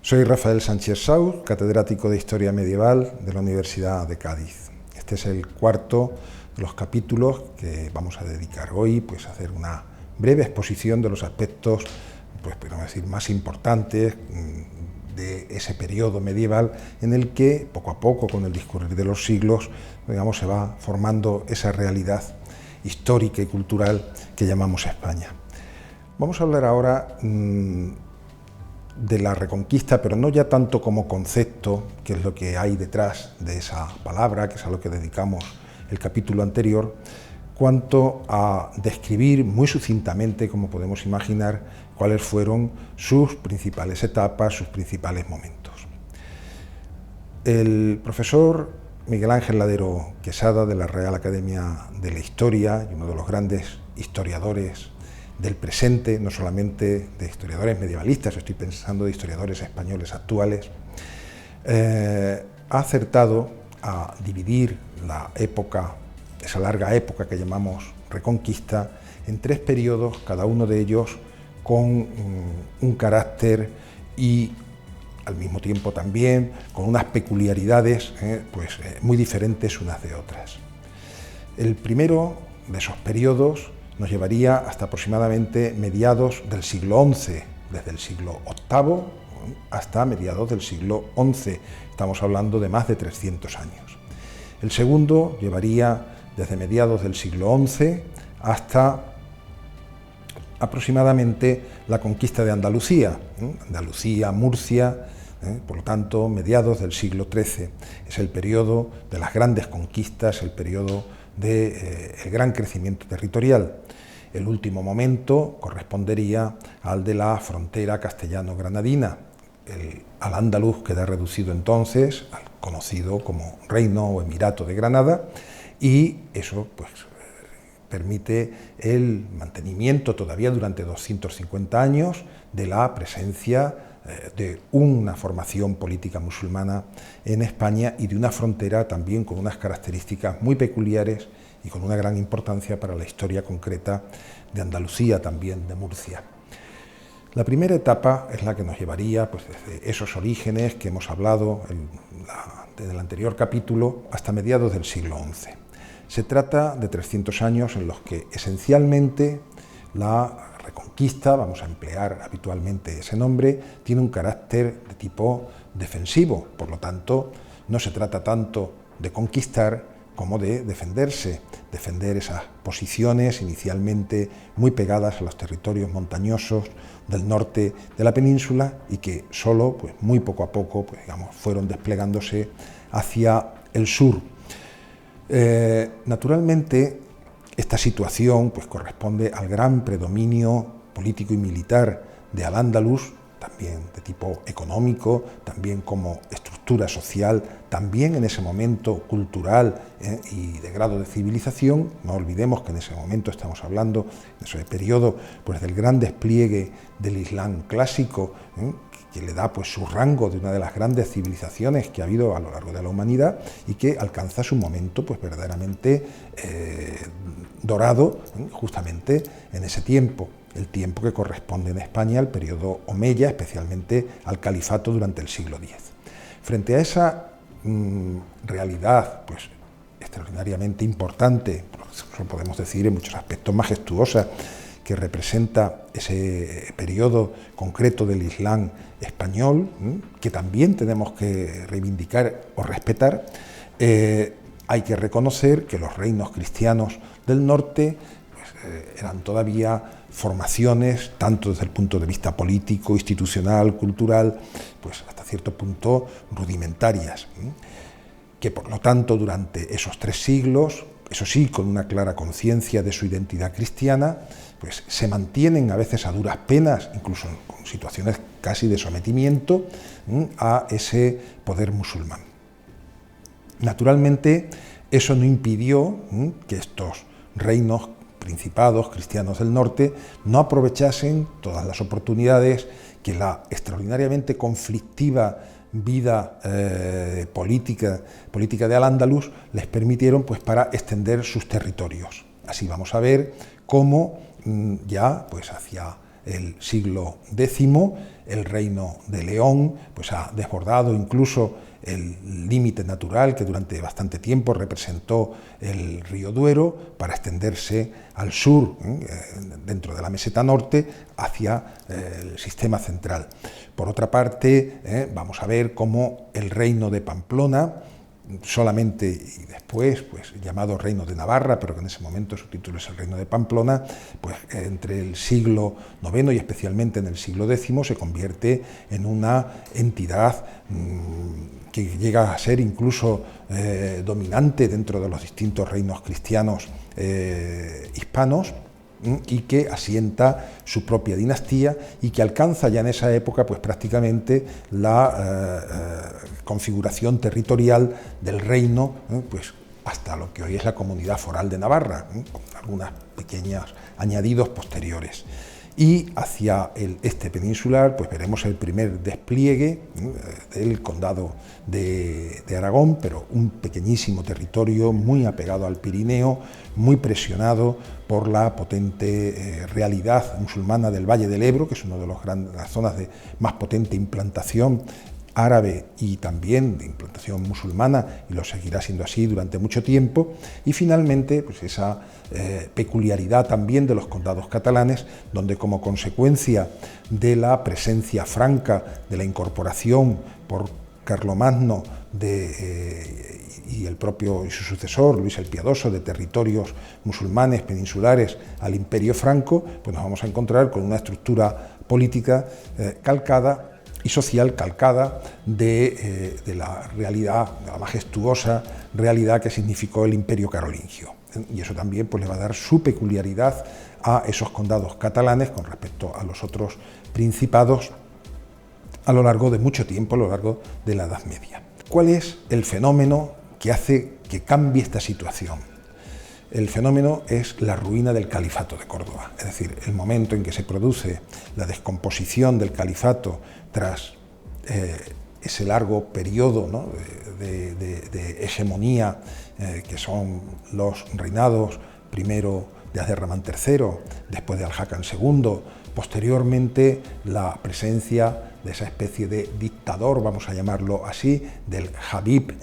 Soy Rafael Sánchez Sauz, catedrático de Historia Medieval de la Universidad de Cádiz. Este es el cuarto de los capítulos que vamos a dedicar hoy a hacer una breve exposición de los aspectos podemos decir, más importantes de ese periodo medieval en el que, poco a poco, con el discurrir de los siglos, se va formando esa realidad histórica y cultural que llamamos España. Vamos a hablar ahora de la Reconquista, pero no ya tanto como concepto, que es lo que hay detrás de esa palabra, que es a lo que dedicamos el capítulo anterior, cuanto a describir muy sucintamente, como podemos imaginar, cuáles fueron sus principales etapas, sus principales momentos. El profesor Miguel Ángel Ladero Quesada, de la Real Academia de la Historia, y uno de los grandes historiadores del presente, no solamente de historiadores medievalistas, estoy pensando de historiadores españoles actuales, ha acertado a dividir la época, esa larga época que llamamos Reconquista, en tres periodos, cada uno de ellos con un carácter y al mismo tiempo también con unas peculiaridades muy diferentes unas de otras. El primero de esos periodos nos llevaría hasta aproximadamente mediados del siglo XI, desde el siglo VIII hasta mediados del siglo XI, estamos hablando de más de 300 años. El segundo llevaría desde mediados del siglo XI hasta aproximadamente la conquista de Andalucía, Murcia, por lo tanto mediados del siglo XIII. Es el periodo de las grandes conquistas, el periodo del gran crecimiento territorial. El último momento correspondería al de la frontera castellano-granadina. El Al-Ándalus queda reducido entonces al conocido como Reino o Emirato de Granada, y eso permite el mantenimiento todavía durante 250 años de la presencia de una formación política musulmana en España y de una frontera también con unas características muy peculiares y con una gran importancia para la historia concreta de Andalucía, también de Murcia. La primera etapa es la que nos llevaría desde esos orígenes que hemos hablado en el anterior capítulo hasta mediados del siglo XI. Se trata de 300 años en los que esencialmente la Reconquista, vamos a emplear habitualmente ese nombre, tiene un carácter de tipo defensivo, por lo tanto no se trata tanto de conquistar como de defenderse, defender esas posiciones inicialmente muy pegadas a los territorios montañosos del norte de la península y que solo muy poco a poco fueron desplegándose hacia el sur. Naturalmente, esta situación corresponde al gran predominio político y militar de Al-Ándalus, también de tipo económico, también como estructura social, también en ese momento cultural y de grado de civilización. No olvidemos que en ese momento estamos hablando, en ese periodo, del gran despliegue del Islam clásico, que le da su rango de una de las grandes civilizaciones que ha habido a lo largo de la humanidad y que alcanza su momento verdaderamente dorado justamente en ese tiempo, el tiempo que corresponde en España al periodo omeya, especialmente al califato durante el siglo X. Frente a esa realidad extraordinariamente importante, podemos decir en muchos aspectos majestuosa, que representa ese periodo concreto del Islam español, que también tenemos que reivindicar o respetar, hay que reconocer que los reinos cristianos del norte eran todavía formaciones, tanto desde el punto de vista político, institucional, cultural, hasta cierto punto rudimentarias, que por lo tanto durante esos 3 siglos, eso sí, con una clara conciencia de su identidad cristiana, se mantienen a veces a duras penas, incluso con situaciones casi de sometimiento a ese poder musulmán. Naturalmente, eso no impidió que estos reinos, principados cristianos del norte, no aprovechasen todas las oportunidades que la extraordinariamente conflictiva vida política de Al-Ándalus les permitieron para extender sus territorios. Así vamos a ver cómo ya hacia el siglo X, el reino de León pues ha desbordado incluso el límite natural que durante bastante tiempo representó el río Duero para extenderse al sur, dentro de la meseta norte, hacia el sistema central. Por otra parte, vamos a ver cómo el reino de Pamplona, solamente y después pues llamado Reino de Navarra, pero que en ese momento su título es el Reino de Pamplona, pues entre el siglo IX y especialmente en el siglo X se convierte en una entidad que llega a ser incluso dominante dentro de los distintos reinos cristianos hispanos, y que asienta su propia dinastía y que alcanza ya en esa época pues prácticamente la configuración territorial del reino, pues hasta lo que hoy es la Comunidad Foral de Navarra, con algunos pequeños añadidos posteriores. Y hacia el este peninsular pues veremos el primer despliegue del condado de Aragón, pero un pequeñísimo territorio muy apegado al Pirineo, muy presionado por la potente realidad musulmana del Valle del Ebro, que es una de las zonas de más potente implantación árabe y también de implantación musulmana, y lo seguirá siendo así durante mucho tiempo, y finalmente pues esa peculiaridad también de los condados catalanes, donde como consecuencia de la presencia franca de la incorporación por Carlomagno y el propio y su sucesor Luis el Piadoso de territorios musulmanes peninsulares al Imperio Franco, pues nos vamos a encontrar con una estructura política calcada y social calcada de la realidad, de la majestuosa realidad que significó el Imperio Carolingio. Y eso también pues, le va a dar su peculiaridad a esos condados catalanes con respecto a los otros principados a lo largo de mucho tiempo, a lo largo de la Edad Media. ¿Cuál es el fenómeno que hace que cambie esta situación? El fenómeno es la ruina del califato de Córdoba, es decir, el momento en que se produce la descomposición del califato tras ese largo periodo, ¿no?, de hegemonía que son los reinados primero de Abderramán III, después de Al-Hakam II, posteriormente la presencia de esa especie de dictador, vamos a llamarlo así, del Habib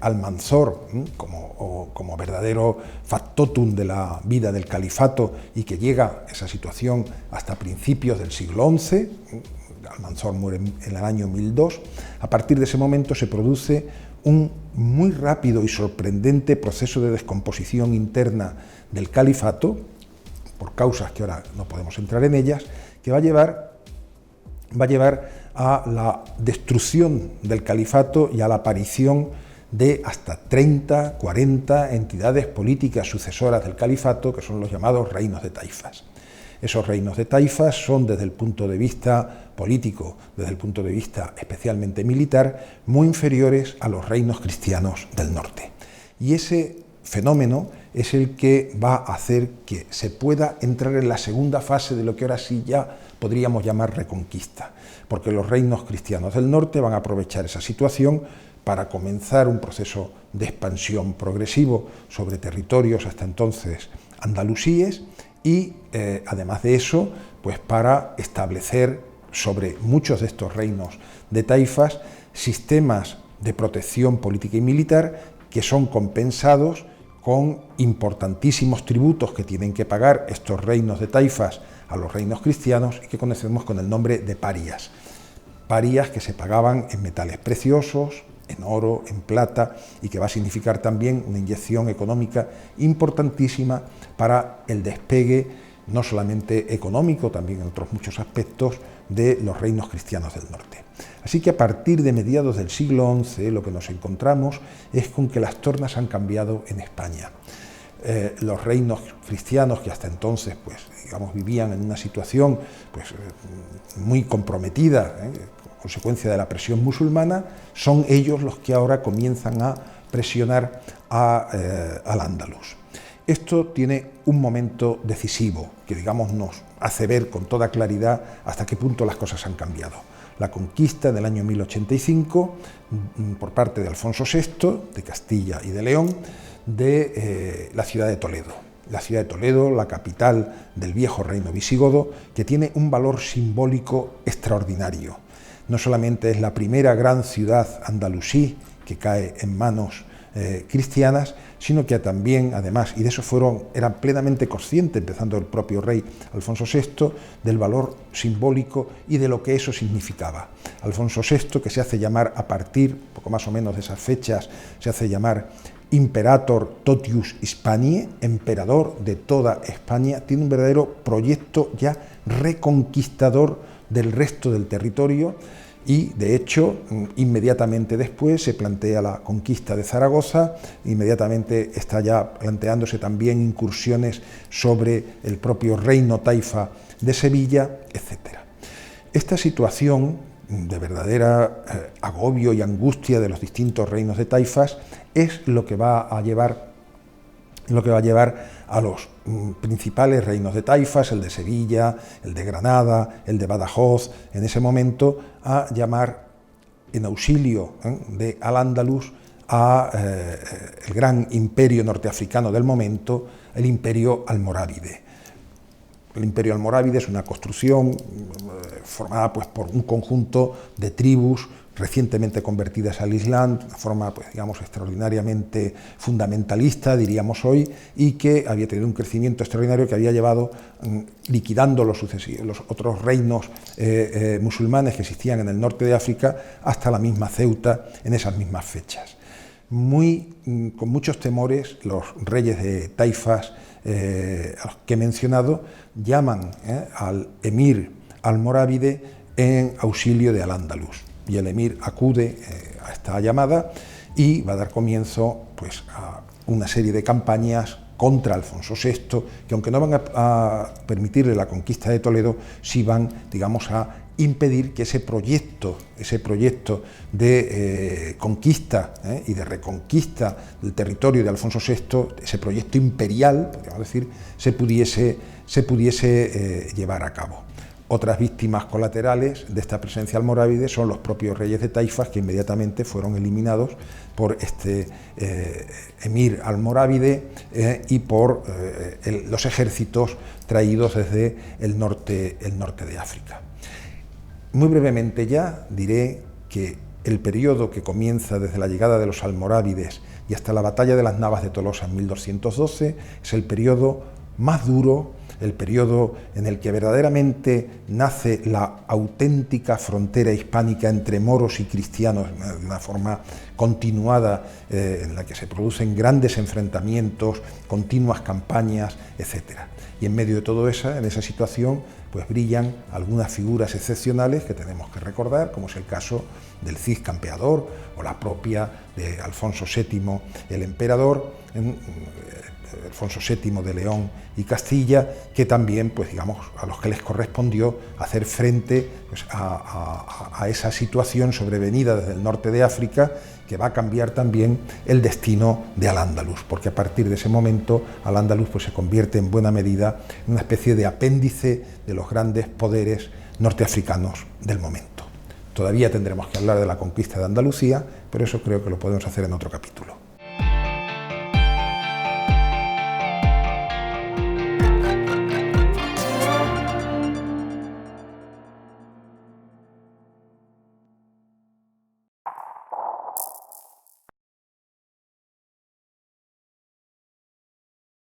al-Mansur, como verdadero factotum de la vida del califato, y que llega a esa situación hasta principios del siglo XI. Al-Mansur muere en el año 1002. A partir de ese momento se produce un muy rápido y sorprendente proceso de descomposición interna del califato, por causas que ahora no podemos entrar en ellas, que va a llevar a la destrucción del califato y a la aparición de hasta 30, 40 entidades políticas sucesoras del califato, que son los llamados reinos de taifas. Esos reinos de taifas son, desde el punto de vista político, desde el punto de vista especialmente militar, muy inferiores a los reinos cristianos del norte. Y ese fenómeno es el que va a hacer que se pueda entrar en la segunda fase de lo que ahora sí ya podríamos llamar reconquista, porque los reinos cristianos del norte van a aprovechar esa situación para comenzar un proceso de expansión progresivo sobre territorios hasta entonces andalusíes y, además de eso, pues para establecer sobre muchos de estos reinos de taifas sistemas de protección política y militar que son compensados con importantísimos tributos que tienen que pagar estos reinos de taifas a los reinos cristianos y que conocemos con el nombre de parias. Parias que se pagaban en metales preciosos, en oro, en plata, y que va a significar también una inyección económica importantísima para el despegue, no solamente económico, también en otros muchos aspectos, de los reinos cristianos del norte. Así que a partir de mediados del siglo XI lo que nos encontramos es con que las tornas han cambiado en España. Los reinos cristianos, que hasta entonces pues, digamos, vivían en una situación pues, muy comprometida, a consecuencia de la presión musulmana, son ellos los que ahora comienzan a presionar al Andalus. Esto tiene un momento decisivo que, digamos, nos hace ver con toda claridad hasta qué punto las cosas han cambiado. La conquista del año 1085 por parte de Alfonso VI, de Castilla y de León, de la ciudad de Toledo. la ciudad de Toledo, la capital del viejo reino visigodo, que tiene un valor simbólico extraordinario. No solamente es la primera gran ciudad andalusí que cae en manos cristianas, sino que también, además, y de eso eran plenamente conscientes, empezando el propio rey Alfonso VI, del valor simbólico y de lo que eso significaba. Alfonso VI, que se hace llamar a partir, poco más o menos de esas fechas, se hace llamar Imperator totius Hispaniae, emperador de toda España, tiene un verdadero proyecto ya reconquistador del resto del territorio. Y, de hecho, inmediatamente después se plantea la conquista de Zaragoza, inmediatamente está ya planteándose también incursiones sobre el propio reino taifa de Sevilla, etc. Esta situación de verdadera agobio y angustia de los distintos reinos de taifas es lo que va a llevar a los principales reinos de taifas, el de Sevilla, el de Granada, el de Badajoz, en ese momento a llamar en auxilio de Al-Ándalus el gran imperio norteafricano del momento, el imperio almorávide. El imperio almorávide es una construcción formada pues, por un conjunto de tribus recientemente convertidas al Islam, de una forma pues, digamos, extraordinariamente fundamentalista, diríamos hoy, y que había tenido un crecimiento extraordinario que había llevado, liquidando los otros reinos musulmanes que existían en el norte de África, hasta la misma Ceuta en esas mismas fechas. Con muchos temores, los reyes de taifas a los que he mencionado llaman al emir almorávide en auxilio de Al-Ándalus. Y el emir acude a esta llamada y va a dar comienzo pues, a una serie de campañas contra Alfonso VI, que aunque no van a permitirle la conquista de Toledo, sí van, digamos, a impedir que ese proyecto de conquista y de reconquista del territorio de Alfonso VI, ese proyecto imperial, podríamos decir, se pudiese llevar a cabo. Otras víctimas colaterales de esta presencia almorávide son los propios reyes de taifas, que inmediatamente fueron eliminados por este emir almorávide y por los ejércitos traídos desde el norte de África. Muy brevemente ya diré que el periodo que comienza desde la llegada de los almorávides y hasta la batalla de las Navas de Tolosa en 1212 es el periodo más duro, el periodo en el que verdaderamente nace la auténtica frontera hispánica entre moros y cristianos, de una forma continuada, en la que se producen grandes enfrentamientos, continuas campañas, etc. Y en medio de todo eso, en esa situación, pues brillan algunas figuras excepcionales que tenemos que recordar, como es el caso del Cid Campeador o la propia de Alfonso VII, el emperador, Alfonso VII de León y Castilla, que también, pues digamos, a los que les correspondió hacer frente pues, a esa situación sobrevenida desde el norte de África, que va a cambiar también el destino de Al-Ándalus, porque a partir de ese momento Al-Ándalus pues, se convierte en buena medida en una especie de apéndice de los grandes poderes norteafricanos del momento. Todavía tendremos que hablar de la conquista de Andalucía, pero eso creo que lo podemos hacer en otro capítulo.